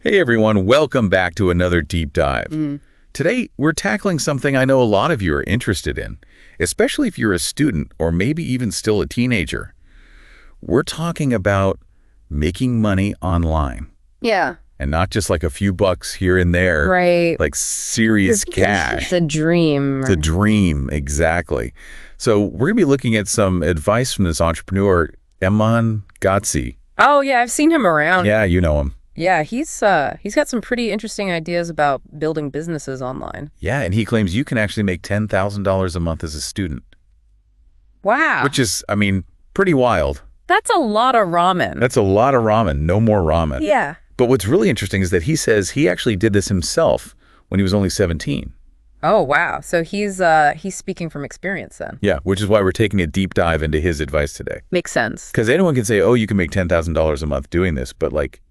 Hey everyone, welcome back to another deep dive. Today, we're tackling something I know a lot of you are interested in, especially if you're a student or maybe even still a teenager. We're talking about making money online, Yeah, and not just like a few bucks here and there, right. like serious cash. It's a dream. The dream, exactly. So we're going to be looking at some advice from this entrepreneur, Eman Gadzhi. Oh yeah, I've seen him around. Yeah, you know him. Yeah, he's got some pretty interesting ideas about building businesses online. Yeah, and he claims you can actually make $10,000 a month as a student. Wow. Which is, I mean, pretty wild. That's a lot of ramen. That's a lot of ramen. No more ramen. Yeah. But what's really interesting is that he says he actually did this himself when he was only 17. Oh wow. So he's speaking from experience then. Yeah, which is why we're taking a deep dive into his advice today. Makes sense. Because anyone can say, oh, you can make $10,000 a month doing this, but like,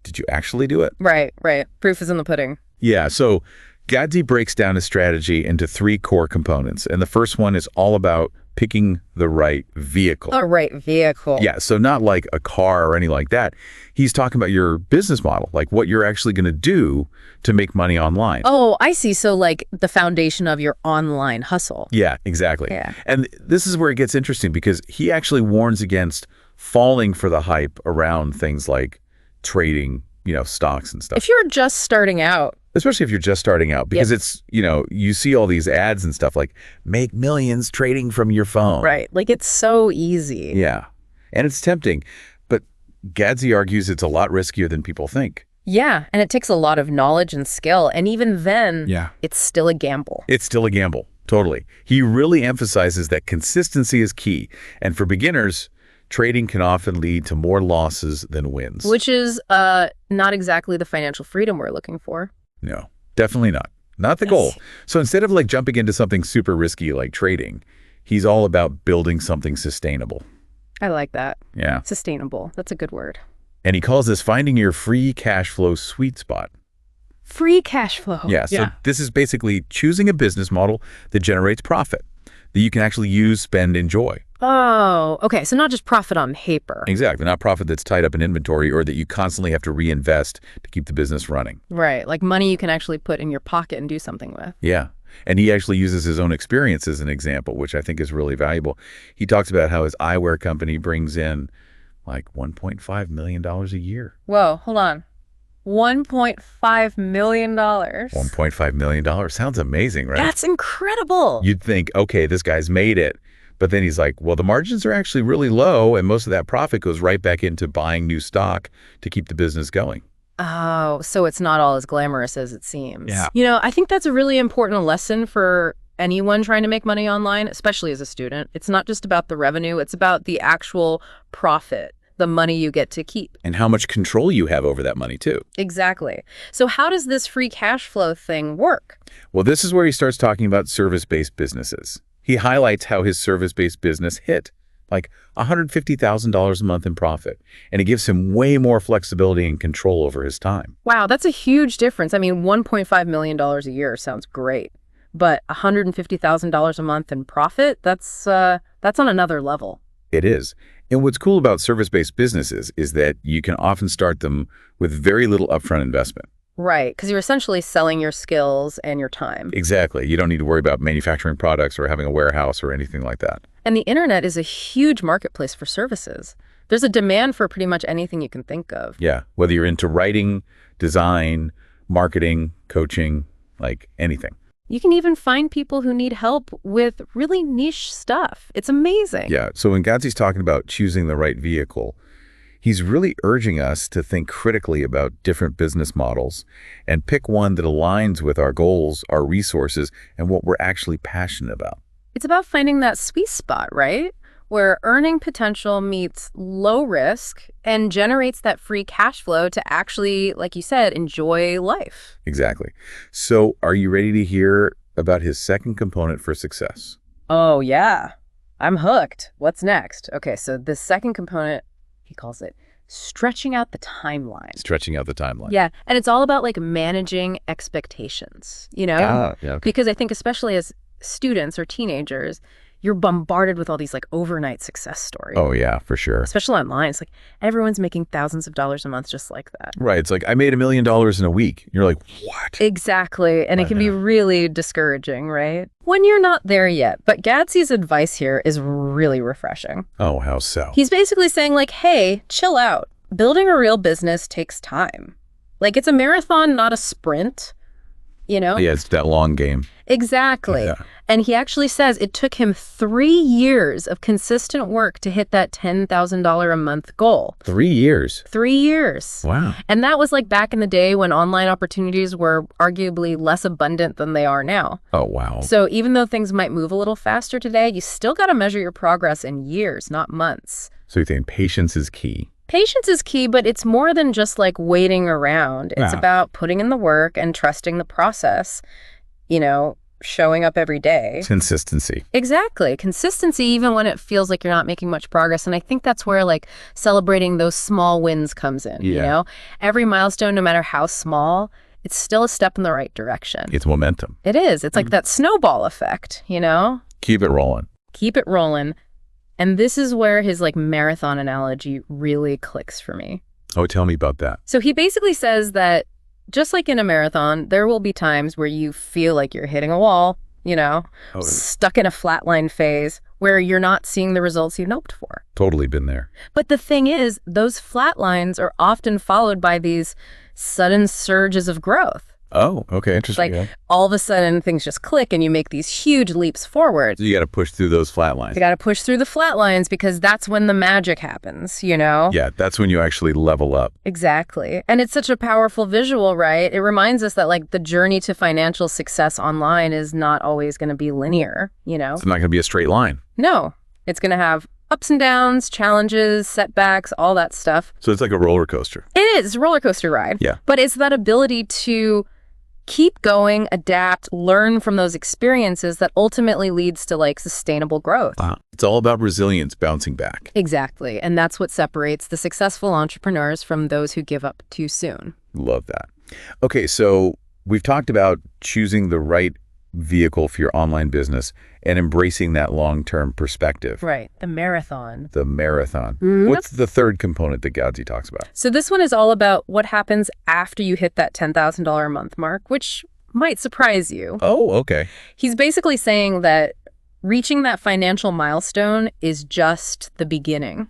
did you actually do it? Right. Proof is in the pudding. Yeah, so Gadzhi breaks down his strategy into three core components. And the first one is all about picking the right vehicle. The right vehicle. Yeah, so not like a car or anything like that. He's talking about your business model, like what you're actually going to do to make money online. Oh, I see. So like the foundation of your online hustle. Yeah, exactly. Yeah. And this is where it gets interesting because he actually warns against falling for the hype around things like trading, stocks and stuff. If you're just starting out. Especially if you're just starting out, because it's, you see all these ads and stuff like make millions trading from your phone. Right. Like it's so easy. Yeah. And it's tempting. But Gadzhi argues it's a lot riskier than people think. Yeah. And it takes a lot of knowledge and skill. And even then, Yeah. it's still a gamble. It's still a gamble. Totally. He really emphasizes that consistency is key. And for beginners, trading can often lead to more losses than wins. Which is not exactly the financial freedom we're looking for. No, definitely not. Not the goal. So instead of like jumping into something super risky like trading, he's all about building something sustainable. I like that. Yeah. Sustainable. That's a good word. And he calls this finding your free cash flow sweet spot. Free cash flow. Yeah. So this is basically choosing a business model that generates profit that you can actually use, spend, enjoy. Oh, okay. So not just profit on paper. Exactly. Not profit that's tied up in inventory or that you constantly have to reinvest to keep the business running. Right. Like money you can actually put in your pocket and do something with. Yeah. And he actually uses his own experience as an example, which I think is really valuable. He talks about how his eyewear company brings in like $1.5 million a year. Whoa, hold on. $1.5 million. $1.5 million. Sounds amazing, right? That's incredible. You'd think, okay, this guy's made it. But then he's like, well, the margins are actually really low, and most of that profit goes right back into buying new stock to keep the business going. Oh, so it's not all as glamorous as it seems. Yeah. I think that's a really important lesson for anyone trying to make money online, especially as a student. It's not just about the revenue, it's about the actual profit, the money you get to keep. And how much control you have over that money, too. Exactly. So how does this free cash flow thing work? Well, this is where he starts talking about service-based businesses. He highlights how his service-based business hit like $150,000 a month in profit, and it gives him way more flexibility and control over his time. Wow, that's a huge difference. I mean, $1.5 million a year sounds great, but $150,000 a month in profit, that's on another level. It is. And what's cool about service-based businesses is that you can often start them with very little upfront investment. Right, because you're essentially selling your skills and your time. Exactly. You don't need to worry about manufacturing products or having a warehouse or anything like that. And the internet is a huge marketplace for services. There's a demand for pretty much anything you can think of. Yeah, whether you're into writing, design, marketing, coaching, like anything. You can even find people who need help with really niche stuff. It's amazing. Yeah, so when Gadzhi's talking about choosing the right vehicle, he's really urging us to think critically about different business models and pick one that aligns with our goals, our resources, and what we're actually passionate about. It's about finding that sweet spot, right? Where earning potential meets low risk and generates that free cash flow to actually, like you said, enjoy life. Exactly. So are you ready to hear about his second component for success? Oh, yeah. I'm hooked. What's next? Okay, so the second component, he calls it stretching out the timeline. Stretching out the timeline. Yeah, and it's all about like managing expectations, Yeah, okay. Because I think especially as students or teenagers, you're bombarded with all these like overnight success stories. Oh, yeah, for sure. Especially online. It's like everyone's making thousands of dollars a month just like that. Right. It's like, I made $1 million in a week. You're like, what? Exactly. And it can be really discouraging, right? When you're not there yet. But Gadsby's advice here is really refreshing. Oh, how so? He's basically saying like, hey, chill out. Building a real business takes time. Like it's a marathon, not a sprint, you know? Yeah, it's that long game. Exactly. Yeah. And he actually says it took him 3 years of consistent work to hit that $10,000 a month goal. 3 years. 3 years. Wow. And that was like back in the day when online opportunities were arguably less abundant than they are now. Oh, wow. So even though things might move a little faster today, you still got to measure your progress in years, not months. So you think patience is key? Patience is key, but it's more than just like waiting around. It's about putting in the work and trusting the process, you know, showing up every day. Consistency. Exactly. Consistency, even when it feels like you're not making much progress. And I think that's where like celebrating those small wins comes in, you know? Every milestone, no matter how small, it's still a step in the right direction. It's momentum. It is. It's like that snowball effect, you know? Keep it rolling. Keep it rolling. And this is where his like marathon analogy really clicks for me. Oh, tell me about that. So he basically says that just like in a marathon, there will be times where you feel like you're hitting a wall, you know, stuck in a flatline phase where you're not seeing the results you'd hoped for. Totally been there. But the thing is, those flatlines are often followed by these sudden surges of growth. Oh, okay. Interesting. Like all of a sudden things just click and you make these huge leaps forward. So you got to push through those flat lines. You got to push through the flat lines because that's when the magic happens, you know? Yeah, that's when you actually level up. Exactly. And it's such a powerful visual, right? It reminds us that like the journey to financial success online is not always going to be linear, you know? It's not going to be a straight line. No, it's going to have ups and downs, challenges, setbacks, all that stuff. So it's like a roller coaster. It is. It's a roller coaster ride. Yeah. But it's that ability to keep going, adapt, learn from those experiences that ultimately leads to like sustainable growth. Wow. It's all about resilience, bouncing back. Exactly. And that's what separates the successful entrepreneurs from those who give up too soon. Love that. Okay, so we've talked about choosing the right vehicle for your online business and embracing that long-term perspective. Right. The marathon. The marathon. What's the third component that Gadsby talks about? So this one is all about what happens after you hit that $10,000 a month mark, which might surprise you. Oh, okay. He's basically saying that reaching that financial milestone is just the beginning.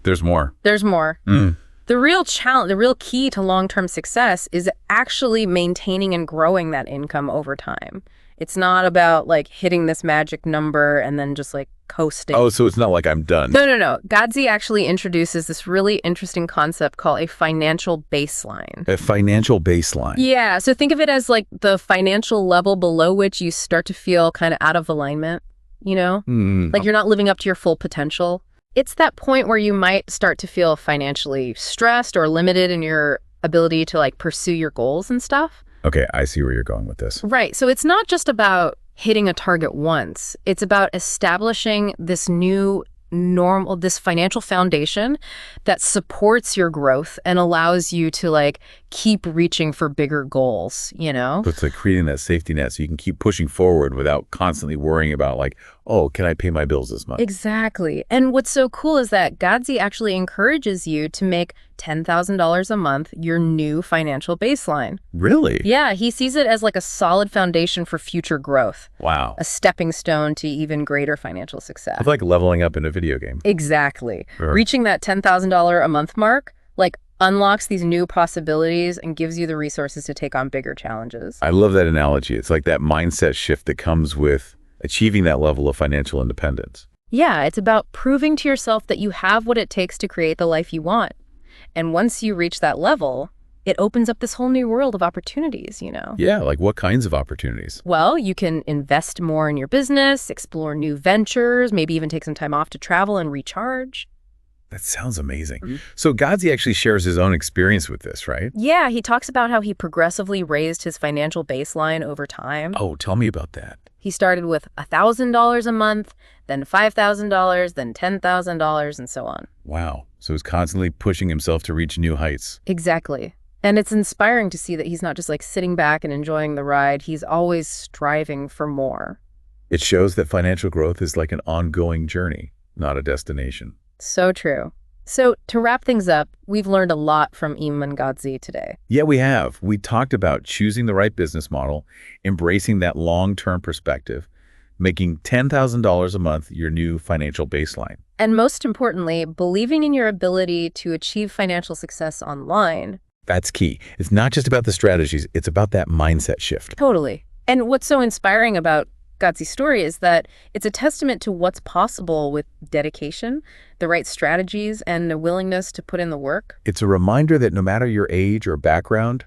There's more. There's more. The real challenge, the real key to long-term success is actually maintaining and growing that income over time. It's not about like hitting this magic number and then just like coasting. Oh, so it's not like I'm done. No. Gadsby actually introduces this really interesting concept called a financial baseline. A financial baseline. Yeah. So think of it as like the financial level below which you start to feel kind of out of alignment, you know? Like you're not living up to your full potential. It's that point where you might start to feel financially stressed or limited in your ability to like pursue your goals and stuff. Okay, I see where you're going with this. Right. So it's not just about hitting a target once. It's about establishing this new normal, this financial foundation that supports your growth and allows you to like keep reaching for bigger goals, you know? So it's like creating that safety net so you can keep pushing forward without constantly worrying about like, oh, can I pay my bills this month? Exactly. And what's so cool is that Gadsby actually encourages you to make $10,000 a month your new financial baseline. Really? Yeah, he sees it as like a solid foundation for future growth. Wow. A stepping stone to even greater financial success. It's like leveling up in a video game. Exactly. Sure. Reaching that $10,000 a month mark, like unlocks these new possibilities and gives you the resources to take on bigger challenges. I love that analogy. It's like that mindset shift that comes with achieving that level of financial independence. Yeah, it's about proving to yourself that you have what it takes to create the life you want. And once you reach that level, it opens up this whole new world of opportunities, you know? Yeah, like what kinds of opportunities? Well, you can invest more in your business, explore new ventures, maybe even take some time off to travel and recharge. That sounds amazing. So Gadsby actually shares his own experience with this, right? Yeah, he talks about how he progressively raised his financial baseline over time. Oh, tell me about that. He started with $1,000 a month, then $5,000, then $10,000, and so on. Wow. So he's constantly pushing himself to reach new heights. Exactly. And it's inspiring to see that he's not just like sitting back and enjoying the ride. He's always striving for more. It shows that financial growth is like an ongoing journey, not a destination. So true. So to wrap things up, we've learned a lot from Imran Gadzhi today. Yeah, we have. We talked about choosing the right business model, embracing that long-term perspective, making $10,000 a month your new financial baseline. And most importantly, believing in your ability to achieve financial success online. That's key. It's not just about the strategies, it's about that mindset shift. Totally. And what's so inspiring about Gadzhi's story is that it's a testament to what's possible with dedication, the right strategies, and the willingness to put in the work. It's a reminder that no matter your age or background,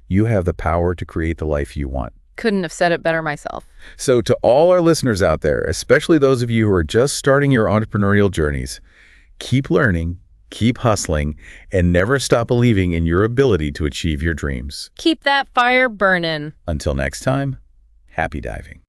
you have the power to create the life you want. Couldn't have said it better myself. So to all our listeners out there, especially those of you who are just starting your entrepreneurial journeys, keep learning, keep hustling, and never stop believing in your ability to achieve your dreams. Keep that fire burning. Until next time, happy diving.